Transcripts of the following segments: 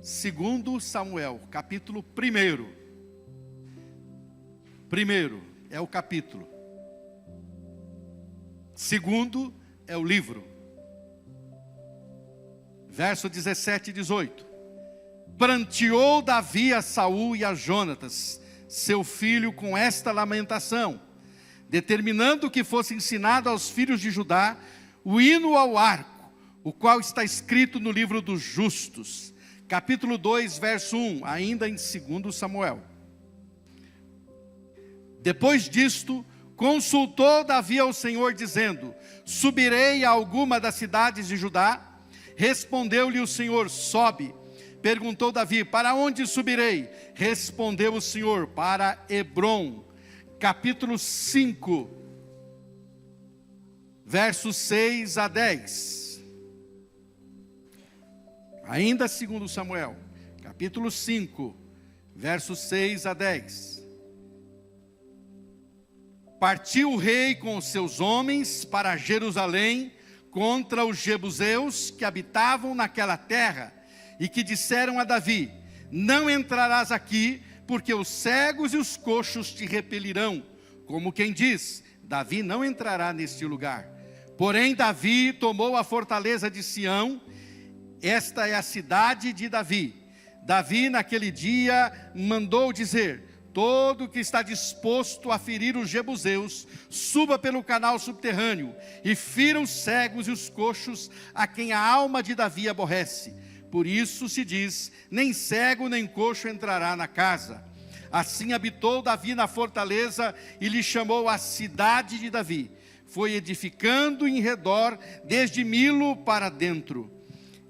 Segundo Samuel, capítulo 1. Primeiro é o capítulo. Segundo é o livro. Verso 17 e 18. Pranteou Davi a Saul e a Jonatas, seu filho, com esta lamentação, determinando que fosse ensinado aos filhos de Judá o hino ao arco, o qual está escrito no livro dos justos. Capítulo 2, verso 1, ainda em 2 Samuel. Depois disto, consultou Davi ao Senhor, dizendo: subirei a alguma das cidades de Judá? Respondeu-lhe o Senhor: sobe. Perguntou Davi: para onde subirei? Respondeu o Senhor: para Hebrom. Capítulo 5, versos 6 a 10. Ainda segundo Samuel, capítulo 5, versos 6 a 10. Partiu o rei com os seus homens para Jerusalém contra os jebuseus que habitavam naquela terra, e que disseram a Davi: não entrarás aqui, porque os cegos e os coxos te repelirão. Como quem diz: Davi não entrará neste lugar. Porém Davi tomou a fortaleza de Sião. Esta é a cidade de Davi. Davi naquele dia mandou dizer: todo que está disposto a ferir os jebuseus, suba pelo canal subterrâneo, e fira os cegos e os coxos, a quem a alma de Davi aborrece. Por isso se diz: nem cego nem coxo entrará na casa. Assim habitou Davi na fortaleza, e lhe chamou a cidade de Davi. Foi edificando em redor, desde Milo para dentro.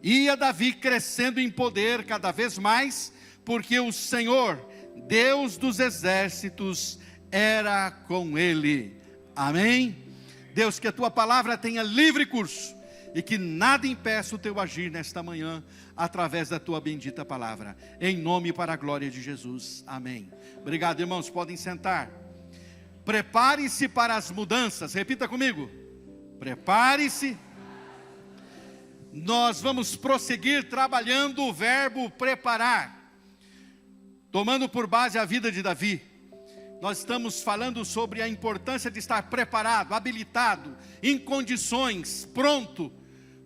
Ia Davi crescendo em poder cada vez mais, porque o Senhor, Deus dos exércitos, era com ele. Amém? Deus, que a tua palavra tenha livre curso, e que nada impeça o teu agir nesta manhã, através da tua bendita palavra, em nome e para a glória de Jesus. Amém. Obrigado, irmãos, podem sentar. Prepare-se para as mudanças. Repita comigo: prepare-se. Nós vamos prosseguir trabalhando o verbo preparar, tomando por base a vida de Davi. Nós estamos falando sobre a importância de estar preparado, habilitado, em condições, pronto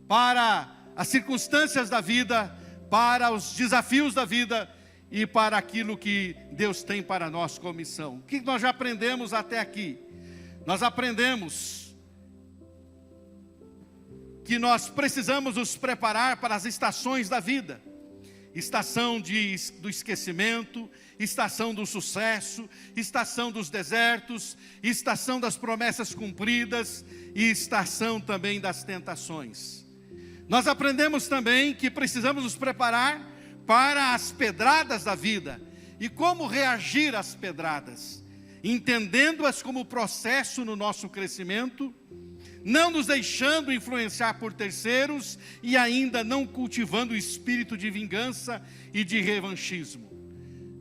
para as circunstâncias da vida, para os desafios da vida e para aquilo que Deus tem para nós como missão. O que nós já aprendemos até aqui? Nós aprendemos que nós precisamos nos preparar para as estações da vida. Estação do esquecimento, estação do sucesso, estação dos desertos, estação das promessas cumpridas e estação também das tentações. Nós aprendemos também que precisamos nos preparar para as pedradas da vida. E como reagir às pedradas? Entendendo-as como processo no nosso crescimento, não nos deixando influenciar por terceiros e ainda não cultivando o espírito de vingança e de revanchismo.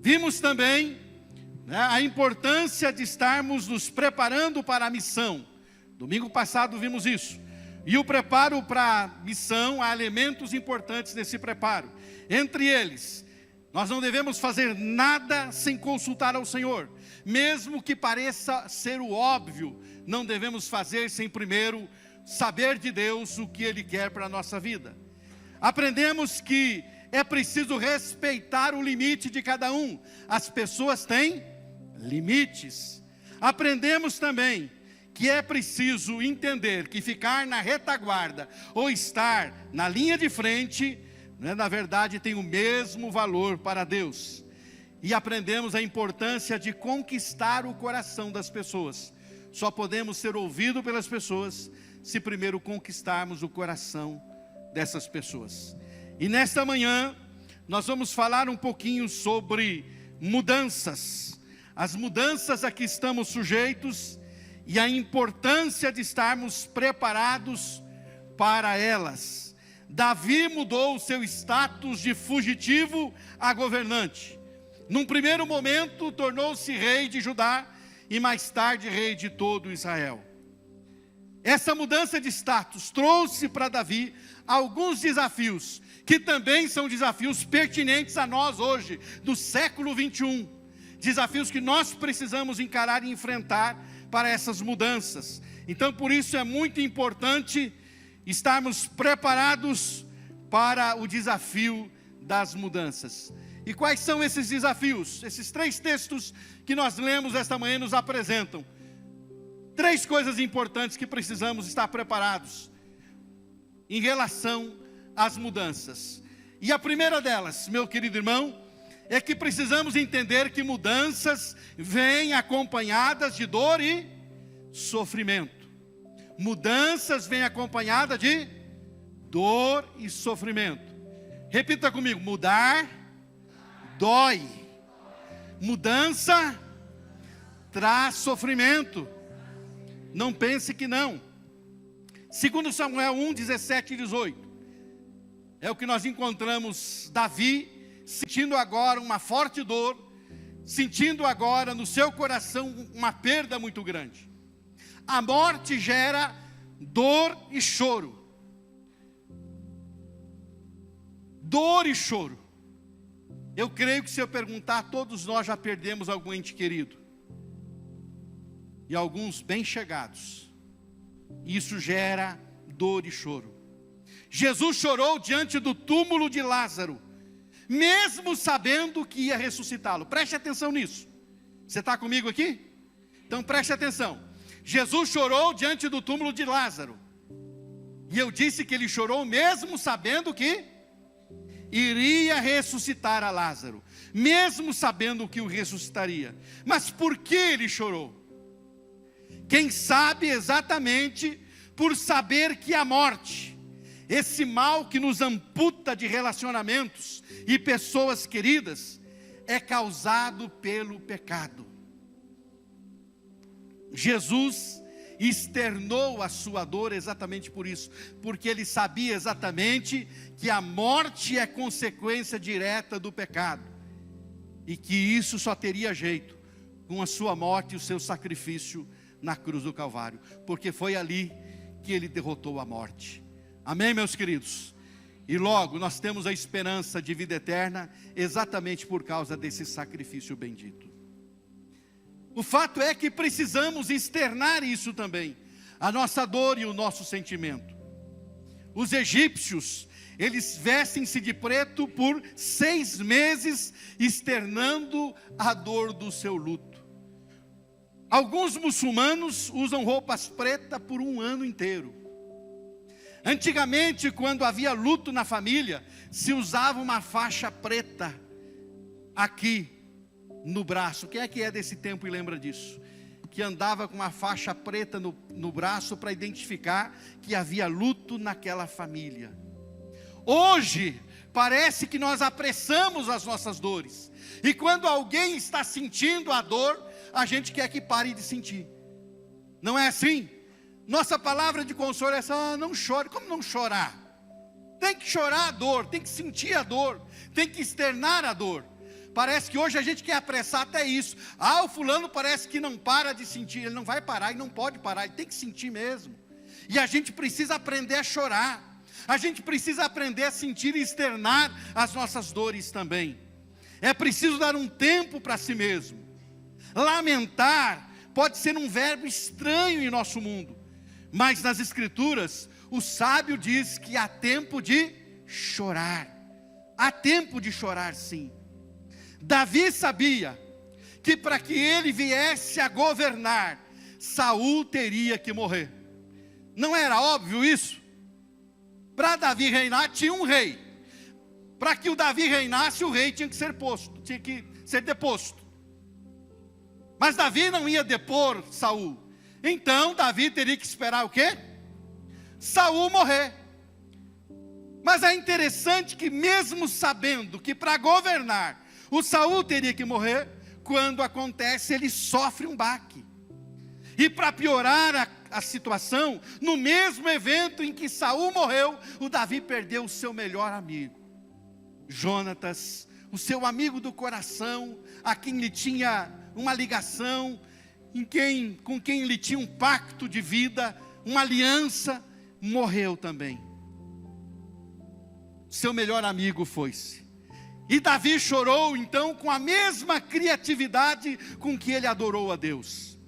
Vimos também a importância de estarmos nos preparando para a missão. Domingo passado vimos isso. E o preparo para a missão, há elementos importantes nesse preparo. Entre eles, nós não devemos fazer nada sem consultar ao Senhor. Mesmo que pareça ser o óbvio, não devemos fazer sem primeiro saber de Deus o que Ele quer para a nossa vida. Aprendemos que é preciso respeitar o limite de cada um. As pessoas têm limites. Aprendemos também que é preciso entender que ficar na retaguarda ou estar na linha de frente, na verdade tem o mesmo valor para Deus. E aprendemos a importância de conquistar o coração das pessoas. Só podemos ser ouvidos pelas pessoas se primeiro conquistarmos o coração dessas pessoas. E nesta manhã nós vamos falar um pouquinho sobre mudanças. As mudanças a que estamos sujeitos e a importância de estarmos preparados para elas. Davi mudou o seu status de fugitivo a governante. Num primeiro momento tornou-se rei de Judá e mais tarde rei de todo Israel. essa mudança de status trouxe para Davi alguns desafios, que também são desafios pertinentes a nós hoje, do século 21. Desafios que nós precisamos encarar e enfrentar para essas mudanças. Então, por isso é muito importante estarmos preparados para o desafio das mudanças. E quais são esses desafios? Esses 3 textos que nós lemos esta manhã nos apresentam 3 coisas importantes que precisamos estar preparados em relação às mudanças. E a primeira delas, meu querido irmão, é que precisamos entender que mudanças vêm acompanhadas de dor e sofrimento. Mudanças vêm acompanhadas de dor e sofrimento. Repita comigo: mudar dói. Mudança traz sofrimento. Não pense que não. 2 Samuel 1, 17 e 18. É o que nós encontramos Davi sentindo agora uma forte dor, sentindo agora no seu coração uma perda muito grande. A morte gera dor e choro. Dor e choro. Eu creio que se eu perguntar, todos nós já perdemos algum ente querido. E alguns bem chegados. Isso gera dor e choro. Jesus chorou diante do túmulo de Lázaro, mesmo sabendo que ia ressuscitá-lo. Preste atenção nisso. Você está comigo aqui? Então preste atenção. Jesus chorou diante do túmulo de Lázaro. E eu disse que ele chorou mesmo sabendo que iria ressuscitar a Lázaro, mesmo sabendo que o ressuscitaria. Mas por que ele chorou? Quem sabe exatamente por saber que a morte, esse mal que nos amputa de relacionamentos e pessoas queridas, é causado pelo pecado. Jesus externou a sua dor exatamente por isso, porque ele sabia exatamente que a morte é consequência direta do pecado, e que isso só teria jeito com a sua morte e o seu sacrifício na cruz do Calvário, porque foi ali que ele derrotou a morte. Amém, meus queridos? E logo nós temos a esperança de vida eterna, exatamente por causa desse sacrifício bendito. O fato é que precisamos externar isso também, a nossa dor e o nosso sentimento. Os egípcios, eles vestem-se de preto por 6 meses, externando a dor do seu luto. Alguns muçulmanos usam roupas pretas por 1 ano inteiro. Antigamente, quando havia luto na família, se usava uma faixa preta aqui no braço. Quem é que é desse tempo e lembra disso? Que andava com uma faixa preta no braço para identificar que havia luto naquela família. Hoje, parece que nós apressamos as nossas dores. E quando alguém está sentindo a dor, a gente quer que pare de sentir. Não é assim? Nossa palavra de consolo é essa: não chore. Como não chorar? Tem que chorar a dor, tem que sentir a dor, tem que externar a dor. Parece que hoje a gente quer apressar até isso. O fulano parece que não para de sentir. Ele não vai parar e não pode parar, ele tem que sentir mesmo. E a gente precisa aprender a chorar. A gente precisa aprender a sentir e externar as nossas dores também. É preciso dar um tempo para si mesmo. Lamentar pode ser um verbo estranho em nosso mundo, mas nas Escrituras o sábio diz que há tempo de chorar. Há tempo de chorar, sim. Davi sabia que para que ele viesse a governar, Saul teria que morrer. Não era óbvio isso? Para Davi reinar, tinha um rei. Para que o Davi reinasse, o rei tinha que ser deposto. Mas Davi não ia depor Saul. Então Davi teria que esperar o quê? Saul morrer. Mas é interessante que mesmo sabendo que para governar o Saul teria que morrer, quando acontece, ele sofre um baque. E para piorar a situação, no mesmo evento em que Saul morreu, o Davi perdeu o seu melhor amigo, Jonatas, o seu amigo do coração, a quem ele tinha uma ligação, com quem ele tinha um pacto de vida, uma aliança, morreu também. Seu melhor amigo foi-se. E Davi chorou então com a mesma criatividade com que ele adorou a Deus.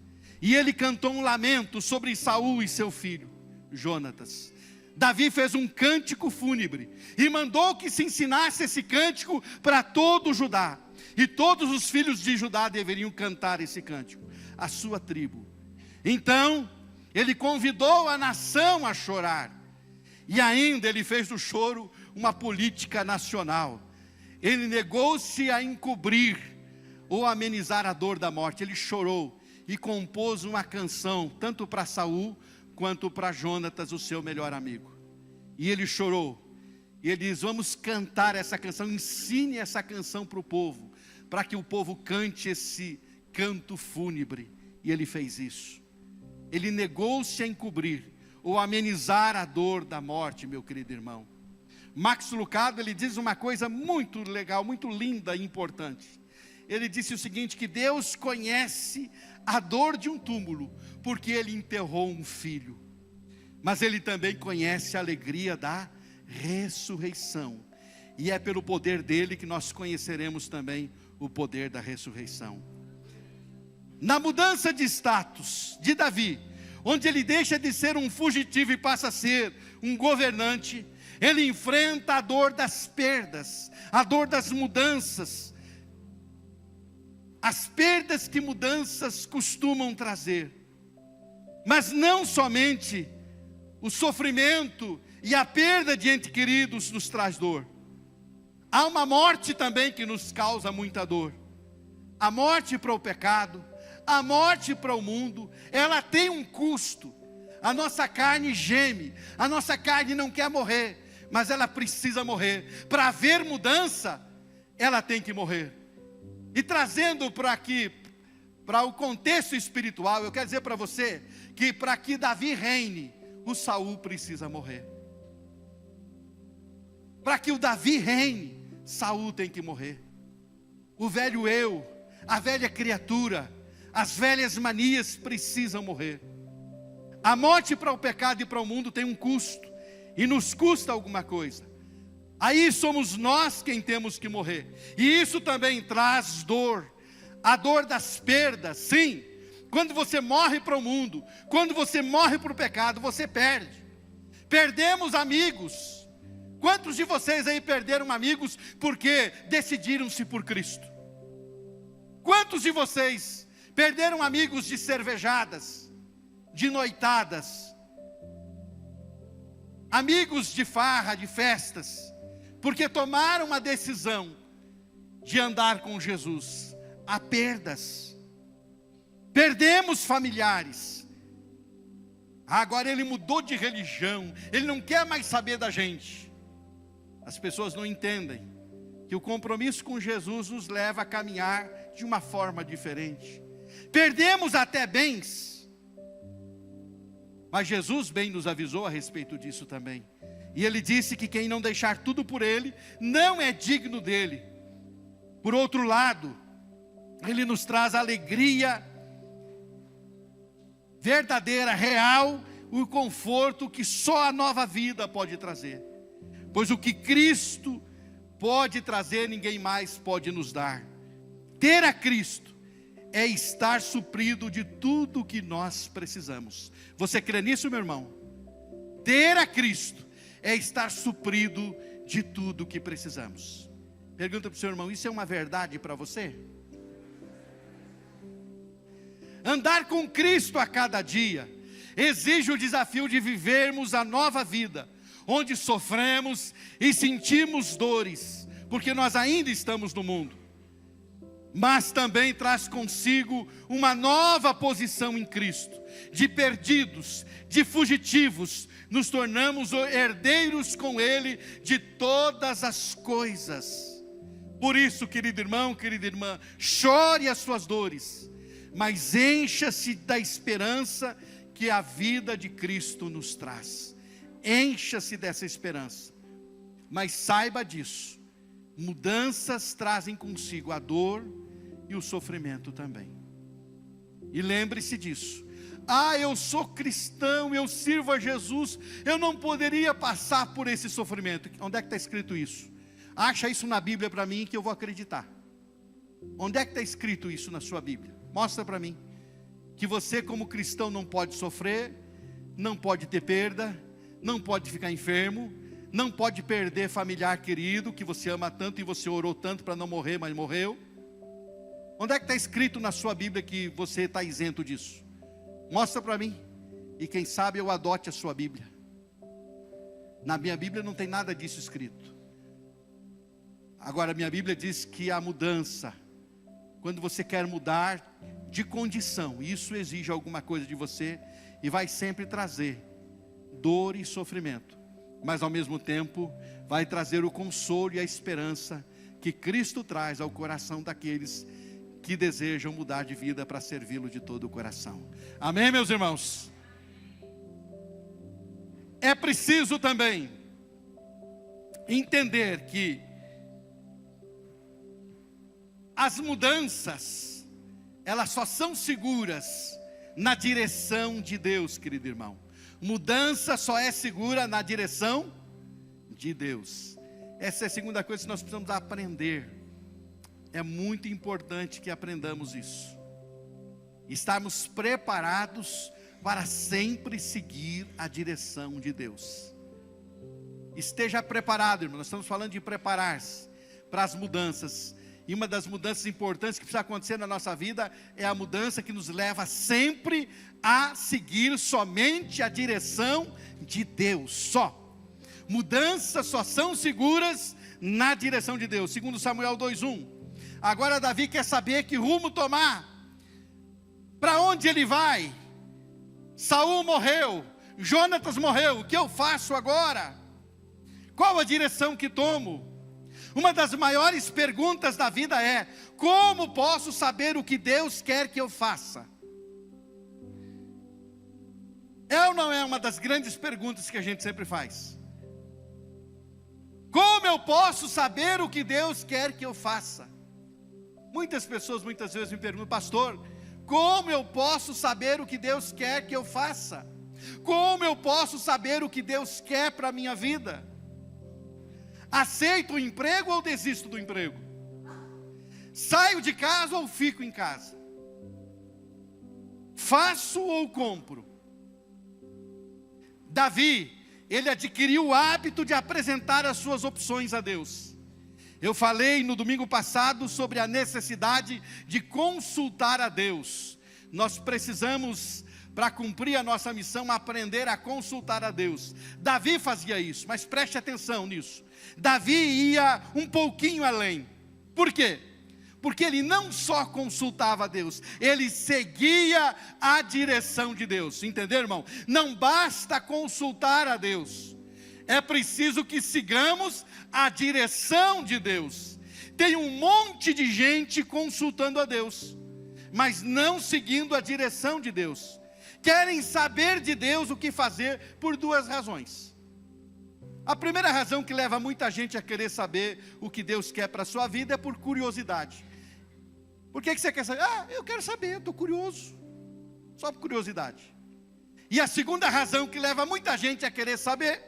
E ele cantou um lamento sobre Saul e seu filho, Jonatas. Davi fez um cântico fúnebre e mandou que se ensinasse esse cântico para todo Judá. E todos os filhos de Judá deveriam cantar esse cântico, a sua tribo. Então, ele convidou a nação a chorar. E ainda ele fez do choro uma política nacional. Ele negou-se a encobrir ou amenizar a dor da morte. Ele chorou e compôs uma canção, tanto para Saul quanto para Jonatas, o seu melhor amigo. E ele chorou. E ele diz: vamos cantar essa canção, ensine essa canção para o povo, para que o povo cante esse canto fúnebre. E ele fez isso. Ele negou-se a encobrir ou amenizar a dor da morte, meu querido irmão. Max Lucado, ele diz uma coisa muito legal, muito linda e importante. Ele disse o seguinte, que Deus conhece a dor de um túmulo, porque ele enterrou um filho. Mas ele também conhece a alegria da ressurreição. E é pelo poder dele que nós conheceremos também o poder da ressurreição. Na mudança de status de Davi, onde ele deixa de ser um fugitivo e passa a ser um governante, ele enfrenta a dor das perdas, a dor das mudanças, as perdas que mudanças costumam trazer. Mas não somente o sofrimento e a perda de entes queridos nos traz dor. Há uma morte também que nos causa muita dor. A morte para o pecado, a morte para o mundo, ela tem um custo. A nossa carne geme, a nossa carne não quer morrer, mas ela precisa morrer. Para haver mudança, ela tem que morrer. E trazendo para aqui, para o contexto espiritual, eu quero dizer para você, que para que Davi reine, o Saul precisa morrer. Para que o Davi reine, Saul tem que morrer. O velho eu, a velha criatura, as velhas manias precisam morrer. A morte para o pecado e para o mundo tem um custo, e nos custa alguma coisa. Aí somos nós quem temos que morrer. E isso também traz dor. A dor das perdas, sim. Quando você morre para o mundo, quando você morre para o pecado, você perde. Perdemos amigos. Quantos de vocês aí perderam amigos porque decidiram-se por Cristo? Quantos de vocês perderam amigos de cervejadas, de noitadas, amigos de farra, de festas, porque tomaram uma decisão de andar com Jesus? Há perdas. Perdemos familiares. Agora ele mudou de religião, ele não quer mais saber da gente. As pessoas não entendem que o compromisso com Jesus nos leva a caminhar de uma forma diferente. Perdemos até bens, mas Jesus bem nos avisou a respeito disso também. E ele disse que quem não deixar tudo por ele, não é digno dele. Por outro lado, ele nos traz alegria verdadeira, real, o conforto que só a nova vida pode trazer. Pois o que Cristo pode trazer, ninguém mais pode nos dar. Ter a Cristo é estar suprido de tudo o que nós precisamos. Você crê nisso, meu irmão? Ter a Cristo é estar suprido de tudo o que precisamos. Pergunta para o seu irmão, isso é uma verdade para você? Andar com Cristo a cada dia exige o desafio de vivermos a nova vida, onde sofremos e sentimos dores, porque nós ainda estamos no mundo. Mas também traz consigo uma nova posição em Cristo. De perdidos, de fugitivos, nos tornamos herdeiros com Ele de todas as coisas. Por isso, querido irmão, querida irmã, chore as suas dores, mas encha-se da esperança que a vida de Cristo nos traz. Encha-se dessa esperança, mas saiba disso, mudanças trazem consigo a dor e o sofrimento também. E lembre-se disso, eu sou cristão, eu sirvo a Jesus, eu não poderia passar por esse sofrimento. Onde é que está escrito isso? Acha isso na Bíblia para mim que eu vou acreditar. Onde é que está escrito isso na sua Bíblia? Mostra para mim. Que você como cristão não pode sofrer, não pode ter perda, não pode ficar enfermo, não pode perder familiar querido, que você ama tanto e você orou tanto para não morrer, mas morreu. Onde é que está escrito na sua Bíblia que você está isento disso? Mostra para mim, e quem sabe eu adote a sua Bíblia. Na minha Bíblia não tem nada disso escrito. Agora a minha Bíblia diz que a mudança, quando você quer mudar de condição, isso exige alguma coisa de você, e vai sempre trazer dor e sofrimento, mas ao mesmo tempo vai trazer o consolo e a esperança que Cristo traz ao coração daqueles que desejam mudar de vida para servi-lo de todo o coração. Amém, meus irmãos? É preciso também entender que as mudanças, elas só são seguras na direção de Deus, querido irmão. Mudança só é segura na direção de Deus. Essa é a segunda coisa que nós precisamos aprender. É muito importante que aprendamos isso. Estarmos preparados para sempre seguir a direção de Deus. Esteja preparado, irmão. Nós estamos falando de preparar-se para as mudanças. E uma das mudanças importantes que precisa acontecer na nossa vida é a mudança que nos leva sempre a seguir somente a direção de Deus, só. Mudanças só são seguras na direção de Deus. Segundo Samuel 2:1. Agora Davi quer saber que rumo tomar. Para onde ele vai? Saul morreu, Jonatas morreu, o que eu faço agora? Qual a direção que tomo? Uma das maiores perguntas da vida é: como posso saber o que Deus quer que eu faça? É ou não é uma das grandes perguntas que a gente sempre faz? Como eu posso saber o que Deus quer que eu faça? Muitas pessoas muitas vezes me perguntam: pastor, como eu posso saber o que Deus quer que eu faça? Como eu posso saber o que Deus quer para a minha vida? Aceito o emprego ou desisto do emprego? Saio de casa ou fico em casa? Faço ou compro? Davi, ele adquiriu o hábito de apresentar as suas opções a Deus. Eu falei no domingo passado sobre a necessidade de consultar a Deus. Nós precisamos, para cumprir a nossa missão, aprender a consultar a Deus. Davi fazia isso, mas preste atenção nisso. Davi ia um pouquinho além. Por quê? Porque ele não só consultava a Deus, ele seguia a direção de Deus. Entendeu, irmão? Não basta consultar a Deus, é preciso que sigamos a direção de Deus. Tem um monte de gente consultando a Deus, mas não seguindo a direção de Deus. Querem saber de Deus o que fazer por duas razões. A primeira razão que leva muita gente a querer saber o que Deus quer para a sua vida é por curiosidade. Por que você quer saber? Eu quero saber, estou curioso. Só por curiosidade. E a segunda razão que leva muita gente a querer saber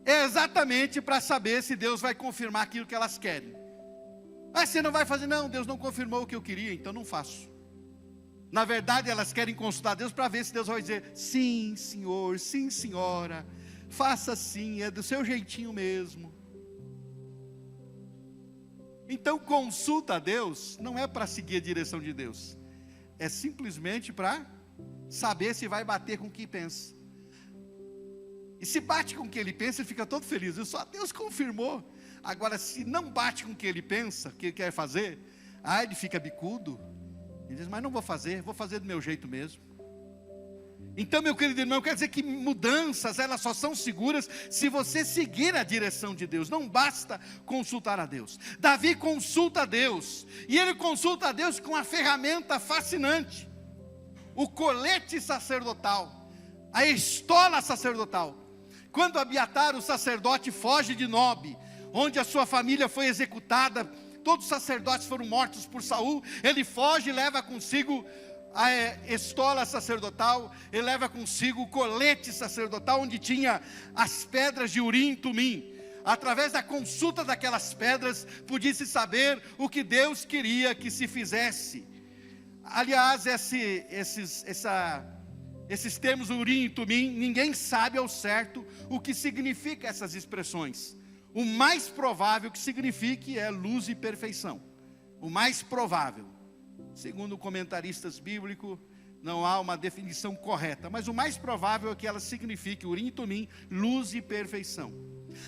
é exatamente para saber se Deus vai confirmar aquilo que elas querem. Você não vai fazer? Não, Deus não confirmou o que eu queria, então não faço. Na verdade, elas querem consultar Deus para ver se Deus vai dizer: sim, senhor, sim, senhora, faça assim, é do seu jeitinho mesmo. Então consulta a Deus não é para seguir a direção de Deus, é simplesmente para saber se vai bater com o que pensa. E se bate com o que ele pensa, ele fica todo feliz. Só Deus confirmou. Agora, se não bate com o que ele pensa, o que ele quer fazer, ele fica bicudo. Ele diz: mas não vou fazer do meu jeito mesmo. Então, meu querido irmão, quer dizer que mudanças, elas só são seguras se você seguir a direção de Deus. Não basta consultar a Deus. Davi consulta a Deus, e ele consulta a Deus com uma ferramenta fascinante: o colete sacerdotal, a estola sacerdotal. Quando Abiatar, o sacerdote, foge de Nobe, onde a sua família foi executada, todos os sacerdotes foram mortos por Saul, ele foge e leva consigo a estola sacerdotal, ele leva consigo o colete sacerdotal, onde tinha as pedras de Urim e Tumim. Através da consulta daquelas pedras, podia-se saber o que Deus queria que se fizesse. Aliás, esses termos Urim e Tumim, ninguém sabe ao certo o que significa essas expressões. O mais provável que signifique é luz e perfeição. O mais provável. Segundo comentaristas bíblicos, não há uma definição correta, mas o mais provável é que ela signifique, Urim e Tumim, luz e perfeição.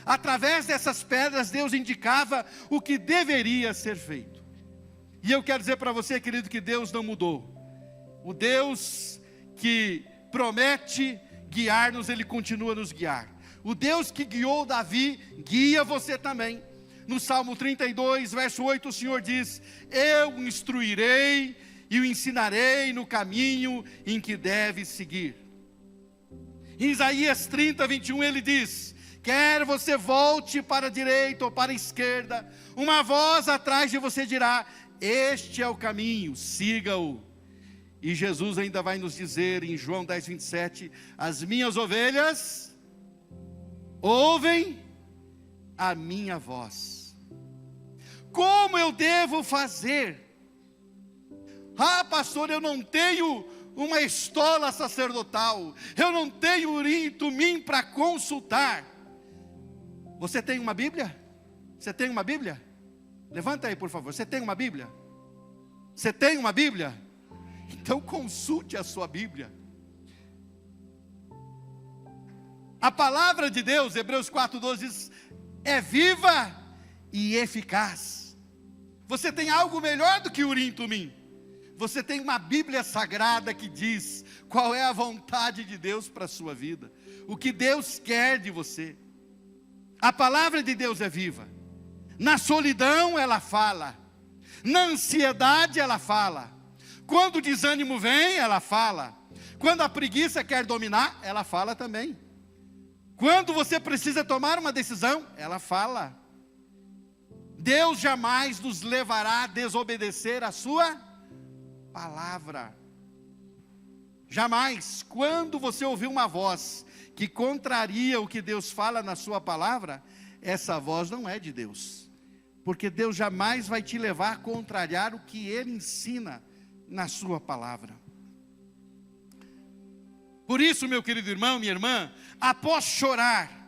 Através dessas pedras, Deus indicava o que deveria ser feito. E eu quero dizer para você, querido, que Deus não mudou. O Deus que promete guiar-nos, Ele continua a nos guiar. O Deus que guiou Davi, guia você também. No Salmo 32, verso 8, o Senhor diz: eu o instruirei e o ensinarei no caminho em que deve seguir. Em Isaías 30, 21, ele diz: quer você volte para a direita ou para a esquerda, uma voz atrás de você dirá: este é o caminho, siga-o. E Jesus ainda vai nos dizer em João 10, 27, as minhas ovelhas ouvem a minha voz. Como eu devo fazer? Ah, pastor, eu não tenho uma estola sacerdotal, eu não tenho Urim e Tumim para consultar. Você tem uma Bíblia? Você tem uma Bíblia? Levanta aí, por favor. Você tem uma Bíblia? Você tem uma Bíblia? Então consulte a sua Bíblia. A palavra de Deus, Hebreus 4:12 diz: é viva e eficaz. Você tem algo melhor do que Urim e Tumim. Você tem uma Bíblia sagrada que diz qual é a vontade de Deus para a sua vida, o que Deus quer de você. A palavra de Deus é viva. Na solidão ela fala, na ansiedade ela fala, quando o desânimo vem ela fala, quando a preguiça quer dominar ela fala também, quando você precisa tomar uma decisão ela fala. Deus jamais nos levará a desobedecer a sua palavra. Jamais. Quando você ouvir uma voz que contraria o que Deus fala na sua palavra, essa voz não é de Deus. Porque Deus jamais vai te levar a contrariar o que Ele ensina na sua palavra. Por isso, meu querido irmão, minha irmã, após chorar,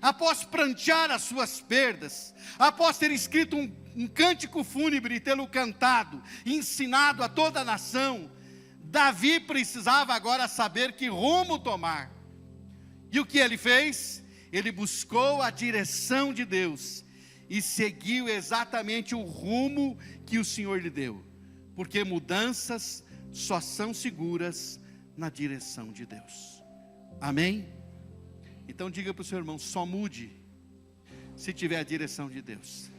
após prantear as suas perdas, após ter escrito um cântico fúnebre e tê-lo cantado, ensinado a toda a nação, Davi precisava agora saber que rumo tomar. E o que ele fez? Ele buscou a direção de Deus e seguiu exatamente o rumo que o Senhor lhe deu, porque mudanças só são seguras na direção de Deus. Amém? Então diga para o seu irmão: só mude se tiver a direção de Deus.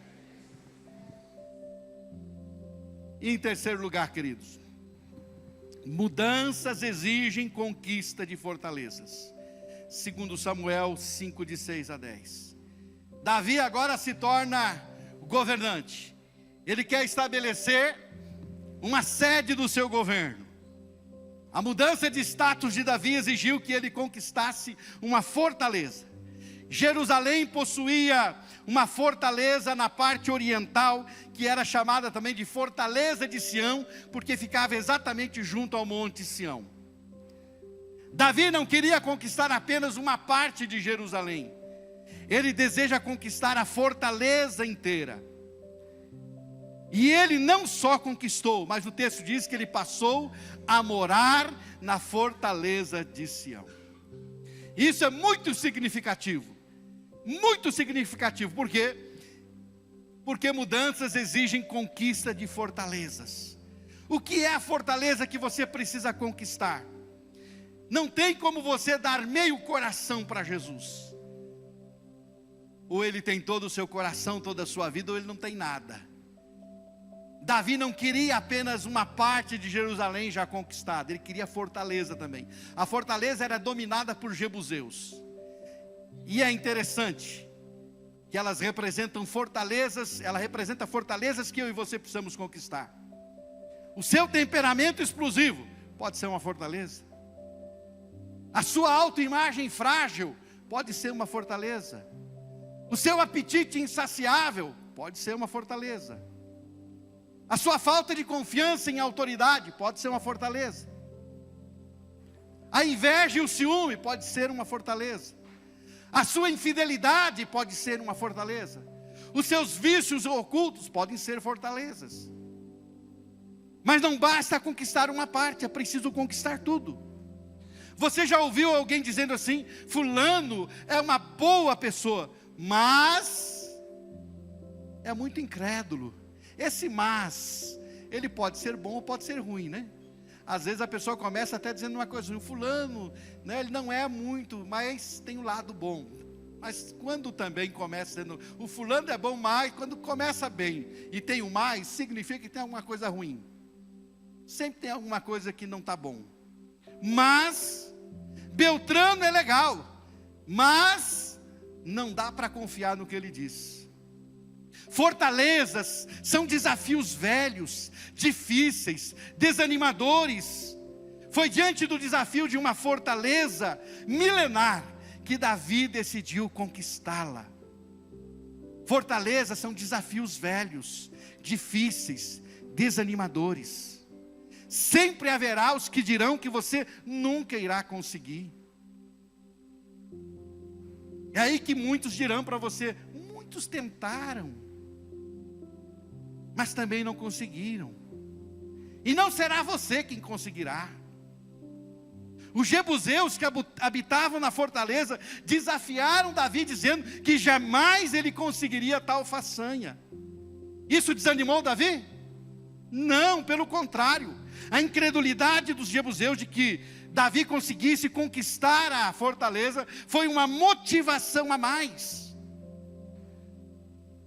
E em terceiro lugar, queridos, mudanças exigem conquista de fortalezas. Segundo Samuel 5, de 6 a 10. Davi agora se torna governante. Ele quer estabelecer uma sede do seu governo. A mudança de status de Davi exigiu que ele conquistasse uma fortaleza. Jerusalém possuía uma fortaleza na parte oriental, que era chamada também de Fortaleza de Sião, porque ficava exatamente junto ao Monte Sião. Davi não queria conquistar apenas uma parte de Jerusalém. Ele deseja conquistar a fortaleza inteira. E ele não só conquistou, mas o texto diz que ele passou a morar na fortaleza de Sião. Isso é muito significativo. Muito significativo. Por quê? Porque mudanças exigem conquista de fortalezas. O que é a fortaleza que você precisa conquistar? Não tem como você dar meio coração para Jesus. Ou ele tem todo o seu coração, toda a sua vida, ou ele não tem nada. Davi não queria apenas uma parte de Jerusalém já conquistada, ele queria a fortaleza também. A fortaleza era dominada por jebuseus. E é interessante que elas representam fortalezas, ela representa fortalezas que eu e você precisamos conquistar. O seu temperamento explosivo pode ser uma fortaleza. A sua autoimagem frágil pode ser uma fortaleza. O seu apetite insaciável pode ser uma fortaleza. A sua falta de confiança em autoridade pode ser uma fortaleza. A inveja e o ciúme pode ser uma fortaleza. A sua infidelidade pode ser uma fortaleza. Os seus vícios ocultos podem ser fortalezas. Mas não basta conquistar uma parte, é preciso conquistar tudo. Você já ouviu alguém dizendo assim: fulano é uma boa pessoa, mas é muito incrédulo. Esse mas, ele pode ser bom ou pode ser ruim, né? Às vezes a pessoa começa até dizendo uma coisa: o fulano, né, ele não é muito, mas tem um lado bom. Mas quando também começa dizendo, o fulano é bom, mas quando começa bem e tem o mais, significa que tem alguma coisa ruim. Sempre tem alguma coisa que não está bom. Mas Beltrano é legal, mas não dá para confiar no que ele diz. Fortalezas são desafios velhos, difíceis, desanimadores. Foi diante do desafio de uma fortaleza milenar que Davi decidiu conquistá-la. Fortalezas são desafios velhos, difíceis, desanimadores. Sempre haverá os que dirão que você nunca irá conseguir. É aí que muitos dirão para você: muitos tentaram, mas também não conseguiram. E não será você quem conseguirá. Os jebuseus que habitavam na fortaleza desafiaram Davi, dizendo que jamais ele conseguiria tal façanha. Isso desanimou Davi? Não, pelo contrário. A incredulidade dos jebuseus de que Davi conseguisse conquistar a fortaleza foi uma motivação a mais.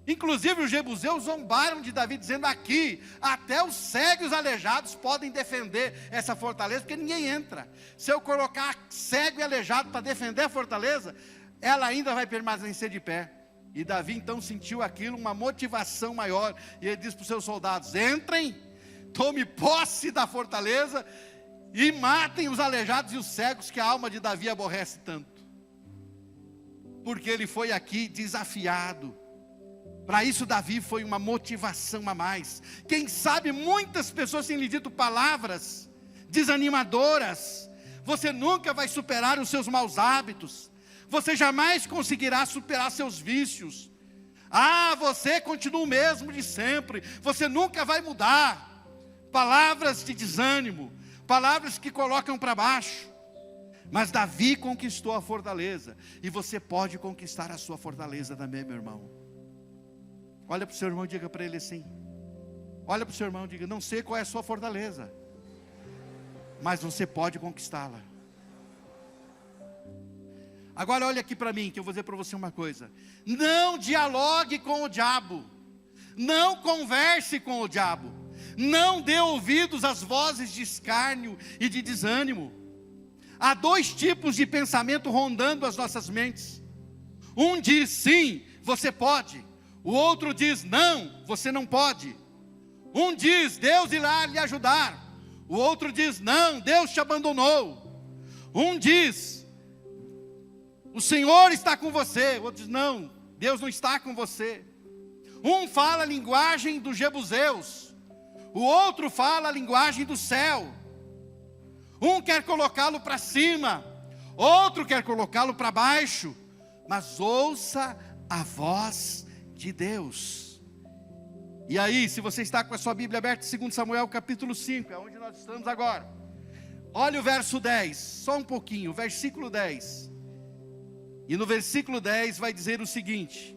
Inclusive os jebuseus zombaram de Davi, dizendo: aqui até os cegos e os aleijados podem defender essa fortaleza, porque ninguém entra. Se eu colocar cego e aleijado para defender a fortaleza, ela ainda vai permanecer de pé. E Davi então sentiu aquilo, uma motivação maior, e ele disse para os seus soldados: entrem, tome posse da fortaleza e matem os aleijados e os cegos que a alma de Davi aborrece tanto. Porque ele foi aqui desafiado. Para isso Davi foi uma motivação a mais. Quem sabe muitas pessoas têm lhe dito palavras desanimadoras: você nunca vai superar os seus maus hábitos, você jamais conseguirá superar seus vícios, você continua o mesmo de sempre, você nunca vai mudar. Palavras de desânimo, palavras que colocam para baixo. Mas Davi conquistou a fortaleza, e você pode conquistar a sua fortaleza também, meu irmão. Olha para o seu irmão e diga para ele assim: olha para o seu irmão e diga: não sei qual é a sua fortaleza, mas você pode conquistá-la. Agora olha aqui para mim, que eu vou dizer para você uma coisa: não dialogue com o diabo, não converse com o diabo, não dê ouvidos às vozes de escárnio e de desânimo. Há dois tipos de pensamento rondando as nossas mentes. Um diz: sim, você pode. O outro diz: não, você não pode. Um diz: Deus irá lhe ajudar. O outro diz: não, Deus te abandonou. Um diz: o Senhor está com você. O outro diz: não, Deus não está com você. Um fala a linguagem dos jebuseus, o outro fala a linguagem do céu. Um quer colocá-lo para cima, outro quer colocá-lo para baixo. Mas ouça a voz de Deus. E aí, se você está com a sua Bíblia aberta, 2 Samuel capítulo 5, é onde nós estamos agora. Olha o verso 10, só um pouquinho, o versículo 10. E no versículo 10 vai dizer o seguinte: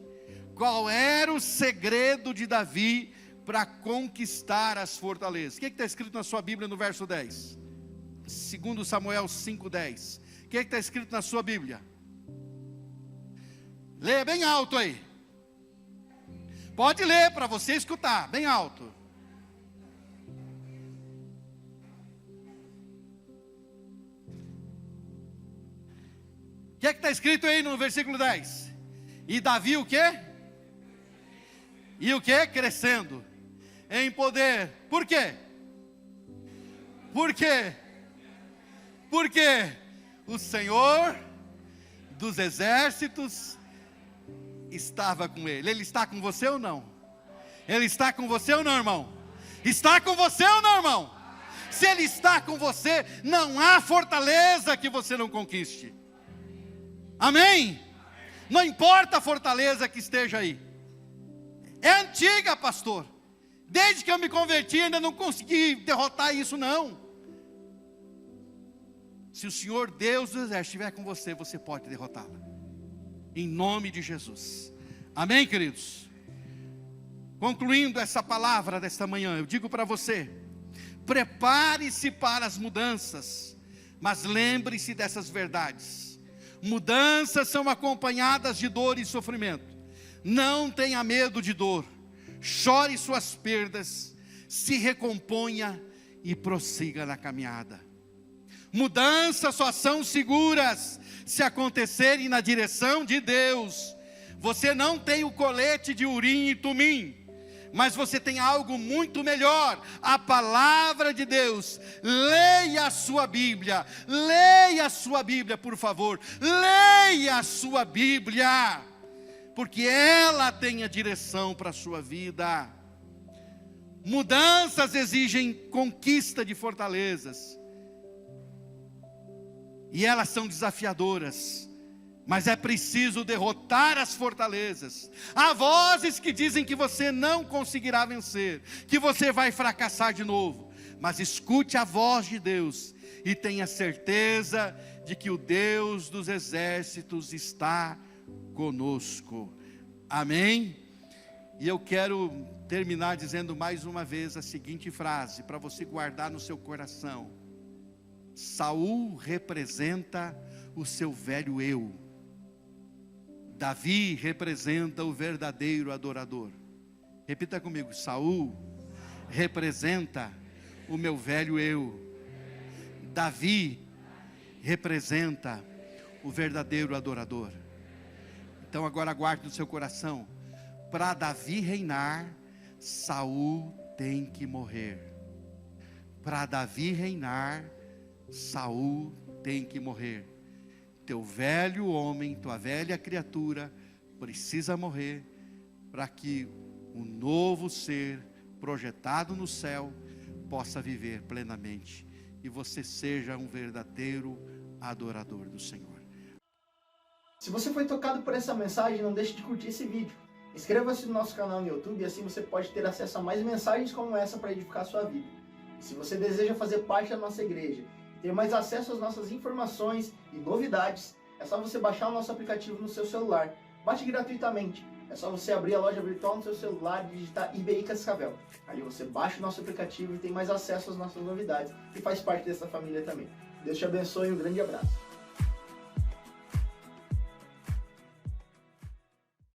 qual era o segredo de Davi para conquistar as fortalezas? O que está escrito na sua Bíblia no verso 10? 2 Samuel 5:10. O que está escrito na sua Bíblia? Leia bem alto aí. Pode ler para você escutar, bem alto. O que está escrito aí no versículo 10? E Davi o quê? E o quê? Crescendo em poder. Por quê? Por quê? Porque o Senhor dos exércitos estava com ele. Ele está com você ou não? Ele está com você ou não, irmão? Está com você ou não, irmão? Se Ele está com você, não há fortaleza que você não conquiste. Amém? Não importa a fortaleza que esteja aí. É antiga, pastor. Desde que eu me converti, ainda não consegui derrotar isso, não. Se o Senhor Deus do exército estiver com você, você pode derrotá-la. Em nome de Jesus. Amém, queridos? Concluindo essa palavra desta manhã, eu digo para você: prepare-se para as mudanças, mas lembre-se dessas verdades. Mudanças são acompanhadas de dor e sofrimento. Não tenha medo de dor. Chore suas perdas, se recomponha e prossiga na caminhada. Mudanças só são seguras se acontecerem na direção de Deus. Você não tem o colete de Urim e Tumim, mas você tem algo muito melhor, a palavra de Deus. Leia a sua Bíblia, por favor, leia a sua Bíblia, porque ela tem a direção para a sua vida. Mudanças exigem conquista de fortalezas, e elas são desafiadoras, mas é preciso derrotar as fortalezas. Há vozes que dizem que você não conseguirá vencer, que você vai fracassar de novo, mas escute a voz de Deus, e tenha certeza de que o Deus dos exércitos está conosco. Amém? E eu quero terminar dizendo mais uma vez a seguinte frase, para você guardar no seu coração: Saul representa o seu velho eu. Davi representa o verdadeiro adorador. Repita comigo: Saul representa o meu velho eu. Davi representa o verdadeiro adorador. Então agora guarde no seu coração: para Davi reinar, Saul tem que morrer. Para Davi reinar, Saul tem que morrer. Teu velho homem, tua velha criatura precisa morrer, para que o novo ser projetado no céu possa viver plenamente, e você seja um verdadeiro adorador do Senhor. Se você foi tocado por essa mensagem, não deixe de curtir esse vídeo. Inscreva-se no nosso canal no YouTube, e assim você pode ter acesso a mais mensagens como essa para edificar a sua vida. E se você deseja fazer parte da nossa igreja, ter mais acesso às nossas informações e novidades, é só você baixar o nosso aplicativo no seu celular. Baixe gratuitamente. É só você abrir a loja virtual no seu celular e digitar IBI Cascavel. Ali você baixa o nosso aplicativo e tem mais acesso às nossas novidades, e faz parte dessa família também. Deus te abençoe e um grande abraço.